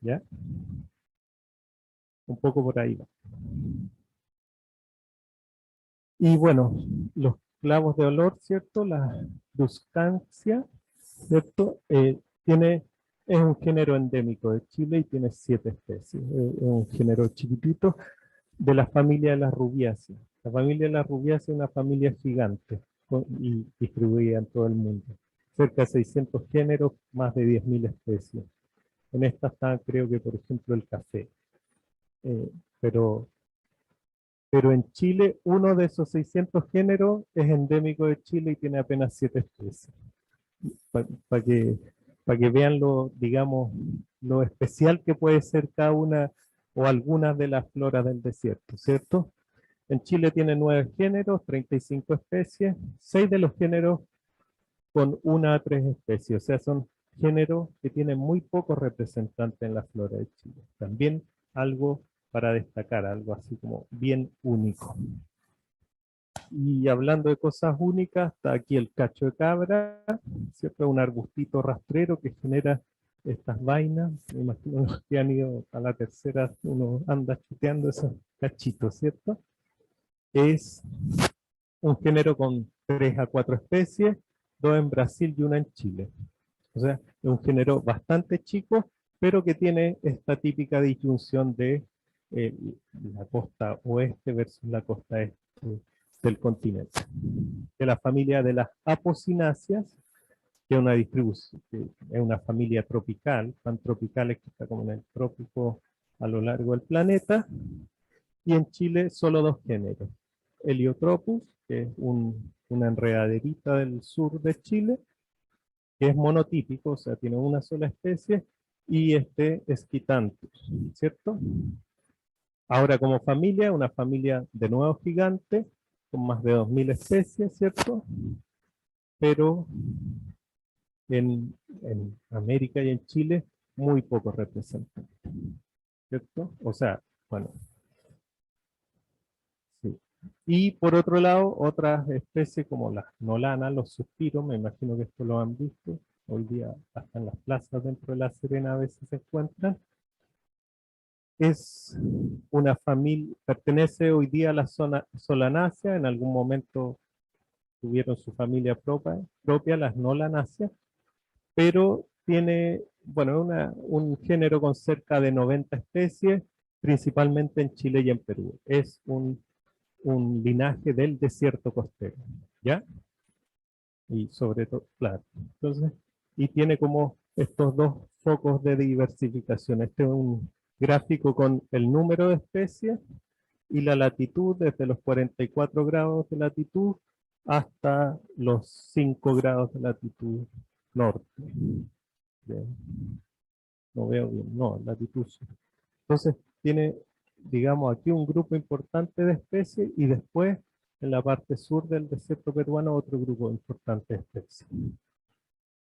Speaker 1: ¿ya? Un poco por ahí va. Y bueno, los clavos de olor, ¿cierto? La Bruscancia, ¿cierto? Es un género endémico de Chile y tiene 7 especies. Es un género chiquitito de la familia de las rubiáceas. La familia de las rubiáceas es una familia gigante y distribuida en todo el mundo. Cerca de 600 géneros, más de 10.000 especies. En esta está, creo que, por ejemplo, el café. Eh, pero, pero en Chile, uno de esos 600 géneros es endémico de Chile y tiene apenas 7 especies. Para que vean lo, digamos, lo especial que puede ser cada una o algunas de las floras del desierto, ¿cierto? En Chile tiene 9 géneros, 35 especies, 6 de los géneros con 1 a 3 especies, o sea, son géneros que tienen muy pocos representantes en la flora de Chile. También algo para destacar, algo así como bien único. Y hablando de cosas únicas, está aquí el cacho de cabra, ¿cierto? Un arbustito rastrero que genera estas vainas. Me imagino que han ido a la tercera, uno anda chuteando esos cachitos, ¿cierto? Es un género con 3 a 4 especies, 2 en Brasil y 1 en Chile. O sea, es un género bastante chico, pero que tiene esta típica disyunción de eh, la costa oeste versus la costa este del continente. De la familia de las apocináceas, que es una distribución, que es una familia tropical, tan tropicales que está como en el trópico a lo largo del planeta, y en Chile solo 2 géneros. Heliotropus, que es una enredaderita del sur de Chile, que es monotípico, o sea, tiene una sola especie, y este Esquitanthus, ¿cierto? Ahora como familia, una familia de nuevo gigante, con más de 2.000 especies, ¿cierto? Pero en América y en Chile, muy pocos representantes, ¿cierto? O sea, bueno, Y por otro lado, otras especies como las nolanas, los suspiros, me imagino que esto lo han visto, hoy día hasta en las plazas dentro de La Serena a veces se encuentran. Es una familia, pertenece hoy día a la zona Solanaceae, en algún momento tuvieron su familia propia las Nolanaceae, pero tiene, bueno, un género con cerca de 90 especies, principalmente en Chile y en Perú. Es un linaje del desierto costero, ¿ya? Y sobre todo, claro. Entonces, y tiene como estos dos focos de diversificación. Este es un gráfico con el número de especies y la latitud desde los 44 grados de latitud hasta los 5 grados de latitud norte. Bien. No veo bien, no, latitud sur. Entonces, tiene, digamos, aquí un grupo importante de especies y después, en la parte sur del desierto peruano, otro grupo importante de especies.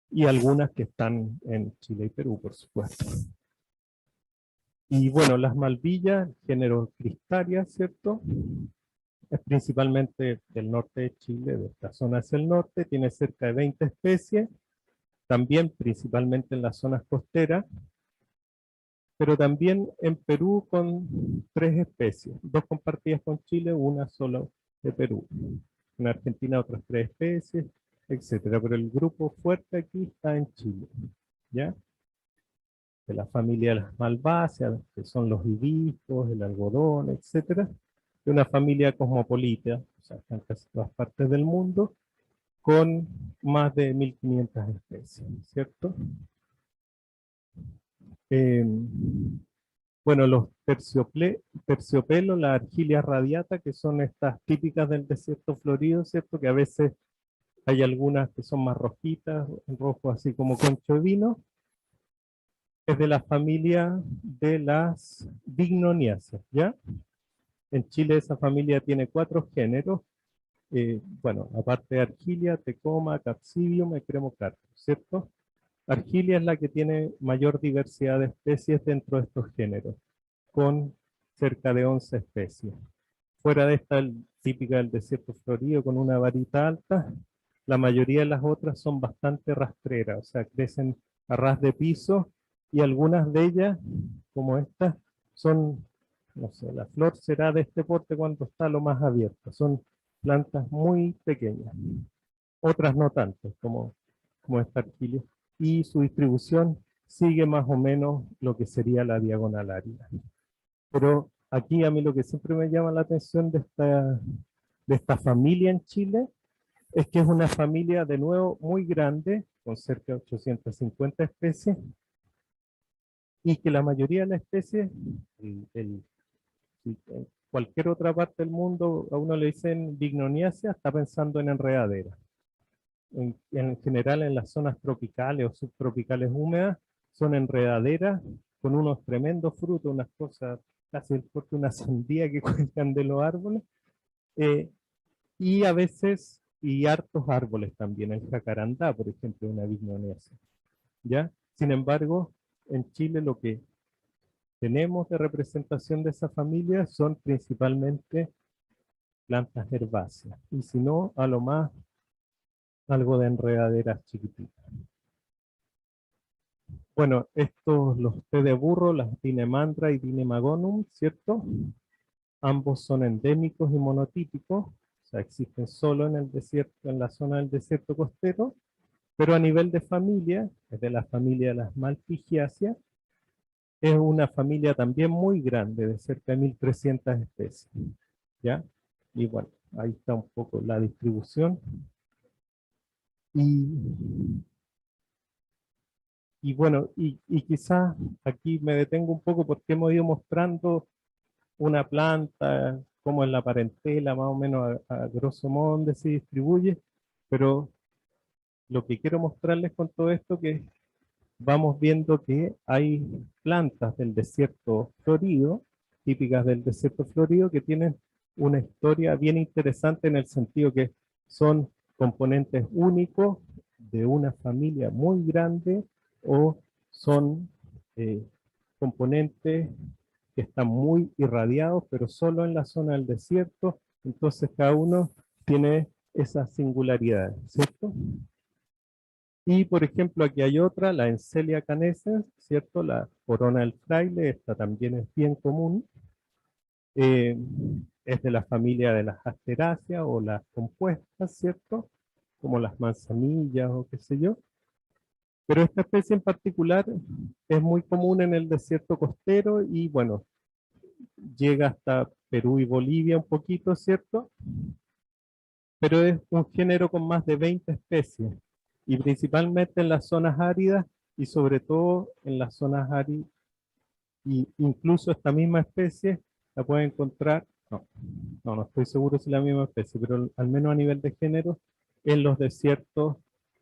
Speaker 1: Y algunas que están en Chile y Perú, por supuesto. Y bueno, las malvillas, género Cristaria, ¿cierto? Es principalmente del norte de Chile, de esta zona hacia el norte, tiene cerca de 20 especies, también principalmente en las zonas costeras, pero también en Perú con 3 especies, 2 compartidas con Chile, una solo de Perú. En Argentina otras 3 especies, etcétera. Pero el grupo fuerte aquí está en Chile, ¿ya? De la familia de las malváceas, que son los hibiscos, el algodón, etcétera. De una familia cosmopolita, o sea, está en casi todas partes del mundo, con más de 1500 especies, ¿cierto? Eh, Bueno, los terciopelos, la argilia radiata, que son estas típicas del desierto florido, ¿cierto? Que a veces hay algunas que son más rojitas, en rojo así como concho de vino. Es de la familia de las bignoniáceas, ¿ya? En Chile esa familia tiene 4 géneros. Bueno, aparte de argilia, tecoma, capsidium, ecremocarpus, ¿cierto? Argilia es la que tiene mayor diversidad de especies dentro de estos géneros, con cerca de 11 especies. Fuera de esta típica del desierto florido con una varita alta, la mayoría de las otras son bastante rastreras, o sea, crecen a ras de piso y algunas de ellas, como esta, son, no sé, la flor será de este porte cuando está lo más abierto, son plantas muy pequeñas, otras no tanto, como esta arquilia, y su distribución sigue más o menos lo que sería la diagonal árida. Pero aquí a mí lo que siempre me llama la atención de esta familia en Chile es que es una familia de nuevo muy grande, con cerca de 850 especies, y que la mayoría de las especies, si en cualquier otra parte del mundo a uno le dicen bignoniacea, está pensando en enredadera. En general en las zonas tropicales o subtropicales húmedas son enredaderas con unos tremendos frutos, unas cosas casi el porte de una sandía que cuelgan de los árboles, y a veces, y hartos árboles también, el jacarandá, por ejemplo, una bignoniacea, ¿ya? Sin embargo, en Chile lo que tenemos de representación de esa familia son principalmente plantas herbáceas, y si no, a lo más algo de enredaderas chiquititas. Bueno, estos, los té de burro, las Dinemandra y Dinemagonum, ¿cierto? Ambos son endémicos y monotípicos, o sea, existen solo en el desierto, en la zona del desierto costero, pero a nivel de familia, es de la familia de las Malpighiaceae, es una familia también muy grande, de cerca de 1300 especies, ¿ya? Y bueno, ahí está un poco la distribución. Y bueno, y quizás aquí me detengo un poco porque hemos ido mostrando una planta, cómo es la parentela, más o menos a grosso modo donde se distribuye, pero lo que quiero mostrarles con todo esto que vamos viendo que hay plantas del desierto florido, típicas del desierto florido, que tienen una historia bien interesante en el sentido que son componentes únicos de una familia muy grande o son componentes que están muy irradiados, pero solo en la zona del desierto, Entonces cada uno tiene esas singularidades, ¿cierto? Y por ejemplo aquí hay otra, la Encelia canescens, ¿cierto? La corona del fraile, esta también es bien común. Eh, es de la familia de las asteráceas o las compuestas, ¿cierto? Como las manzanillas o qué sé yo. Pero esta especie en particular es muy común en el desierto costero y bueno, llega hasta Perú y Bolivia un poquito, ¿cierto? Pero es un género con más de 20 especies y principalmente en las zonas áridas y sobre todo en las zonas áridas, y incluso esta misma especie la puede encontrar, no estoy seguro si es la misma especie, pero al menos a nivel de género, en los desiertos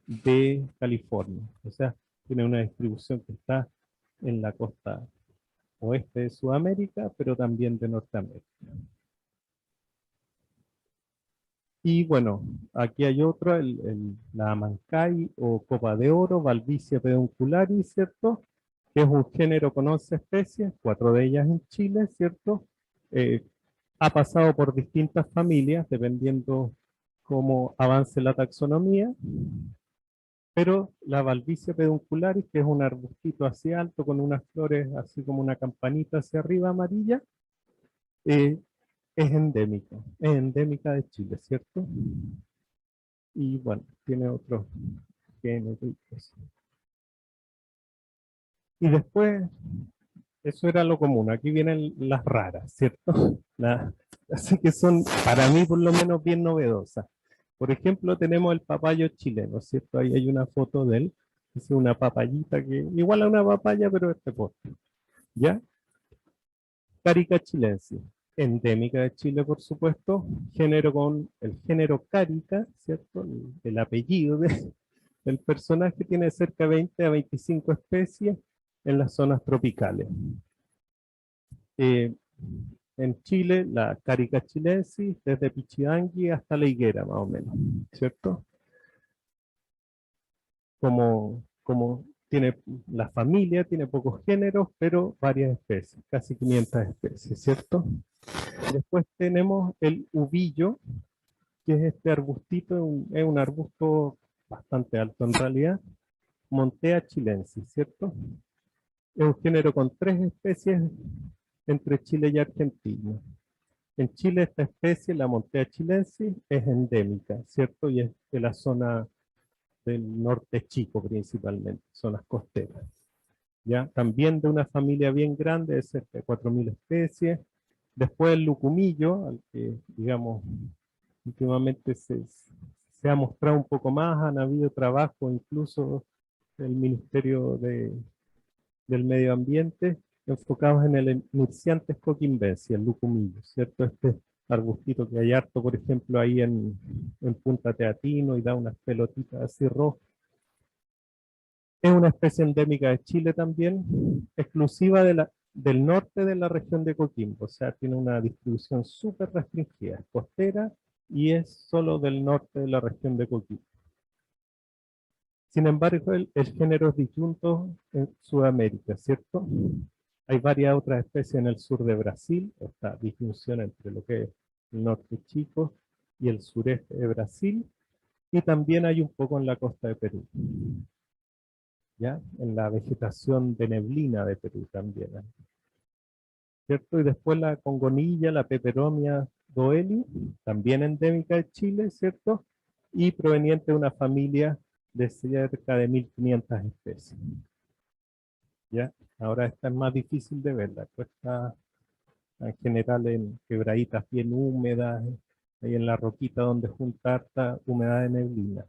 Speaker 1: de California. O sea, tiene una distribución que está en la costa oeste de Sudamérica, pero también de Norteamérica. Y bueno, aquí hay otra, la Amancay o copa de oro, Valvicia peduncularis, ¿cierto? Que es un género con 11 especies, 4 de ellas en Chile, ¿cierto? Eh, ha pasado por distintas familias, dependiendo cómo avance la taxonomía, pero la Valvicia peduncularis, que es un arbustito así alto, con unas flores así como una campanita hacia arriba amarilla, eh, es endémica de Chile, ¿cierto? Y bueno, tiene otros genotipos. Y después, eso era lo común, aquí vienen las raras, ¿cierto? Así que son, para mí por lo menos, bien novedosas. Por ejemplo, tenemos el papayo chileno, ¿cierto? Ahí hay una foto de él, es una papayita que, igual a una papaya, pero este postre, ¿ya? Carica chilensis, endémica de Chile, por supuesto, género con el género Carica, ¿cierto? El apellido del personaje tiene cerca de 20 a 25 especies en las zonas tropicales. Eh, en Chile, la Carica chilensis, desde Pichidangui hasta la higuera, más o menos, ¿cierto? Como tiene la familia, tiene pocos géneros, pero varias especies, casi 500 especies, ¿cierto? Después tenemos el ubillo, que es este arbustito, es un arbusto bastante alto en realidad, Montea chilensis, ¿cierto? Es un género con 3 especies entre Chile y Argentina. En Chile esta especie, la Montea chilensis, es endémica, ¿cierto? Y es de la zona del norte chico principalmente, zonas costeras. ¿Ya? También de una familia bien grande, de cerca de 4.000 especies. Después el lucumillo, al que, digamos, últimamente se ha mostrado un poco más, han habido trabajo, incluso del Ministerio del Medio Ambiente, enfocados en el Nursiantes coquimbensis, el lucumillo, ¿cierto? Este arbustito que hay harto, por ejemplo, ahí en Punta Teatino y da unas pelotitas así rojas. Es una especie endémica de Chile también, exclusiva del norte de la región de Coquimbo, o sea, tiene una distribución súper restringida, es costera y es solo del norte de la región de Coquimbo. Sin embargo, el género es disyunto en Sudamérica, ¿cierto? Hay varias otras especies en el sur de Brasil, esta distinción entre lo que es el norte chico y el sureste de Brasil, y también hay un poco en la costa de Perú, ¿ya? En la vegetación de neblina de Perú también, ¿cierto? Y después la congonilla, la Peperomia doeli, también endémica de Chile, ¿cierto? Y proveniente de una familia de cerca de 1.500 especies. ¿Ya? Ahora esta es más difícil de verla, pues está en general en quebraditas bien húmedas, ahí en la roquita donde junta harta humedad de neblina.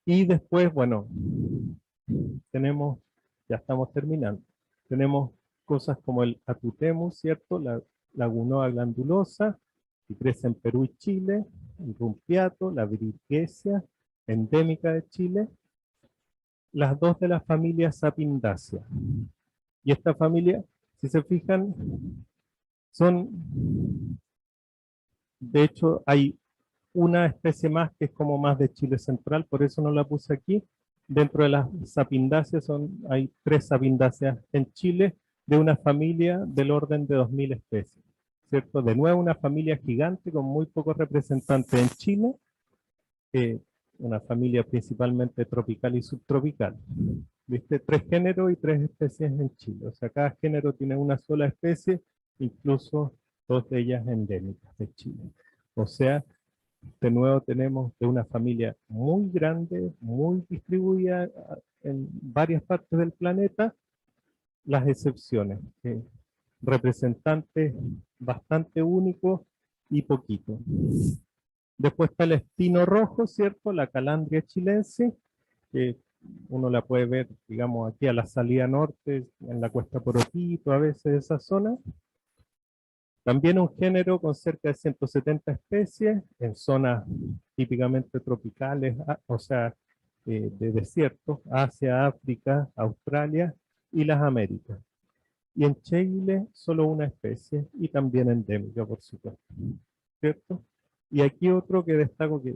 Speaker 1: Y después, bueno, tenemos, ya estamos terminando, tenemos cosas como el Atutemus, ¿cierto? La Lagunoa glandulosa, que crece en Perú y Chile, el rumpiato, la viriquesia, endémica de Chile, las dos de la familia Sapindaceae. Y esta familia, si se fijan, son, de hecho, hay una especie más que es como más de Chile central, por eso no la puse aquí. Dentro de las sapindáceas hay 3 sapindáceas en Chile de una familia del orden de 2.000 especies. ¿cierto? De nuevo una familia gigante con muy pocos representantes en Chile, una familia principalmente tropical y subtropical. ¿Viste? 3 géneros y 3 especies en Chile. O sea, cada género tiene una sola especie, incluso 2 de ellas endémicas de Chile. O sea, de nuevo tenemos de una familia muy grande, muy distribuida en varias partes del planeta, las excepciones, representantes bastante únicos y poquitos. Después está el espino rojo, ¿cierto? La calandria chilense, que uno la puede ver, digamos, aquí a la salida norte, en la Cuesta Porotito, a veces esa zona. También un género con cerca de 170 especies en zonas típicamente tropicales, o sea, de desiertos, Asia, África, Australia y las Américas. Y en Chile solo una especie y también endémica, por supuesto, ¿cierto? Y aquí otro que destaco que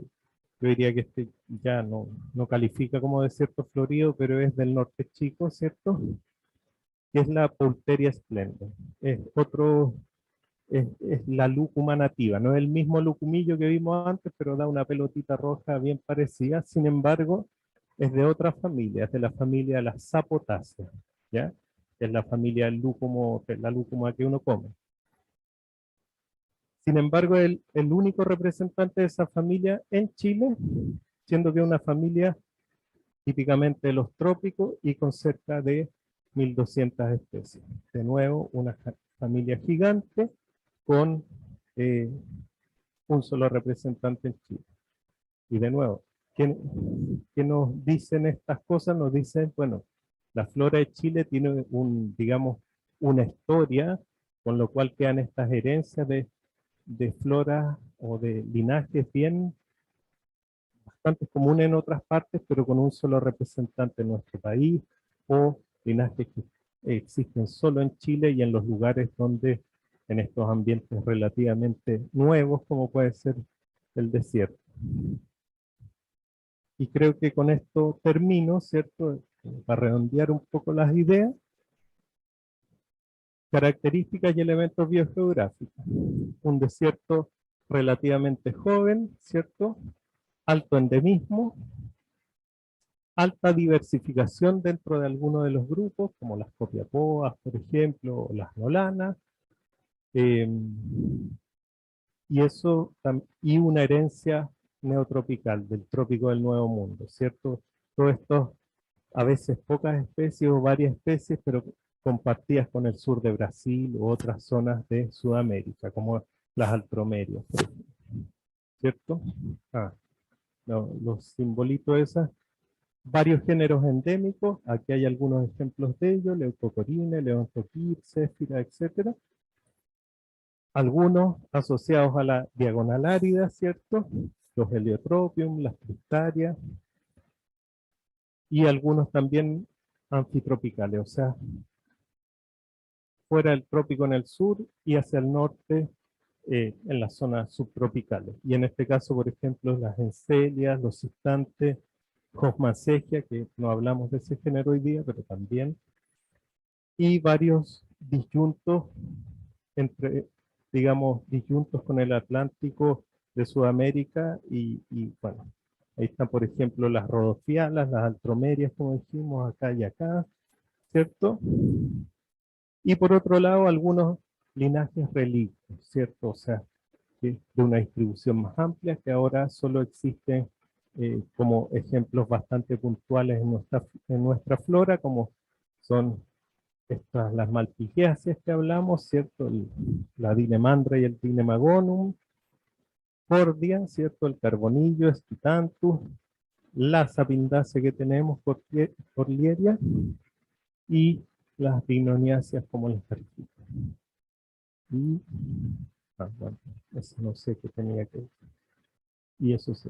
Speaker 1: yo diría que este ya no califica como desierto florido, pero es del norte chico, ¿cierto? Que es la Poulteria splendor. Es otro, es la lúcuma nativa, no es el mismo lucumillo que vimos antes, pero da una pelotita roja bien parecida, sin embargo, es de otra familia, es de la familia de las sapotáceas, ¿ya? Es la familia del lúcumo, que es la lúcuma que uno come. Sin embargo, el único representante de esa familia en Chile, siendo que es una familia típicamente de los trópicos y con cerca de 1.200 especies. De nuevo, una familia gigante con un solo representante en Chile. Y de nuevo, ¿qué nos dicen estas cosas? Nos dicen, bueno, la flora de Chile tiene digamos, una historia, con lo cual quedan estas herencias de flora o de linajes bien bastante comunes en otras partes, pero con un solo representante en nuestro país, o linajes que existen solo en Chile y en los lugares donde, en estos ambientes relativamente nuevos, como puede ser el desierto. Y creo que con esto termino, ¿cierto? Para redondear un poco las ideas. Características y elementos biogeográficos. Un desierto relativamente joven, ¿cierto? Alto endemismo, alta diversificación dentro de algunos de los grupos, como las copiapoas, por ejemplo, o las nolanas, y eso, y una herencia neotropical del trópico del Nuevo Mundo, ¿cierto? Todo esto, a veces pocas especies o varias especies, pero compartidas con el sur de Brasil u otras zonas de Sudamérica, como las altromerias, por ejemplo, ¿cierto? Los simbolitos esas. Varios géneros endémicos, aquí hay algunos ejemplos de ellos, Leucocorine, Leontoquir, Céfira, etc. Algunos asociados a la diagonal árida, ¿cierto? Los Heliotropium, las Cristarias, y algunos también anfitropicales, o sea, fuera del trópico en el sur y hacia el norte en las zonas subtropicales. Y en este caso, por ejemplo, las encelias, los cistantes, Hoffmannseggia, que no hablamos de ese género hoy día, pero también, y varios disyuntos entre, digamos, disyuntos con el Atlántico de Sudamérica y bueno, ahí están, por ejemplo, las rodofialas, las altromerias, como dijimos, acá y acá, ¿cierto? Y por otro lado, algunos linajes relictos, ¿cierto? O sea, de una distribución más amplia que ahora solo existen como ejemplos bastante puntuales en nuestra flora, como son estas, las malpighiáceas que hablamos, ¿cierto? La dinemandra y el dinemagonum, cordia, ¿cierto? El carbonillo, esquitantus, la sapindácea que tenemos por Lieria, y las dinoniáceas como las periquitas. Y, bueno, eso no sé qué tenía que decir. Y eso sí.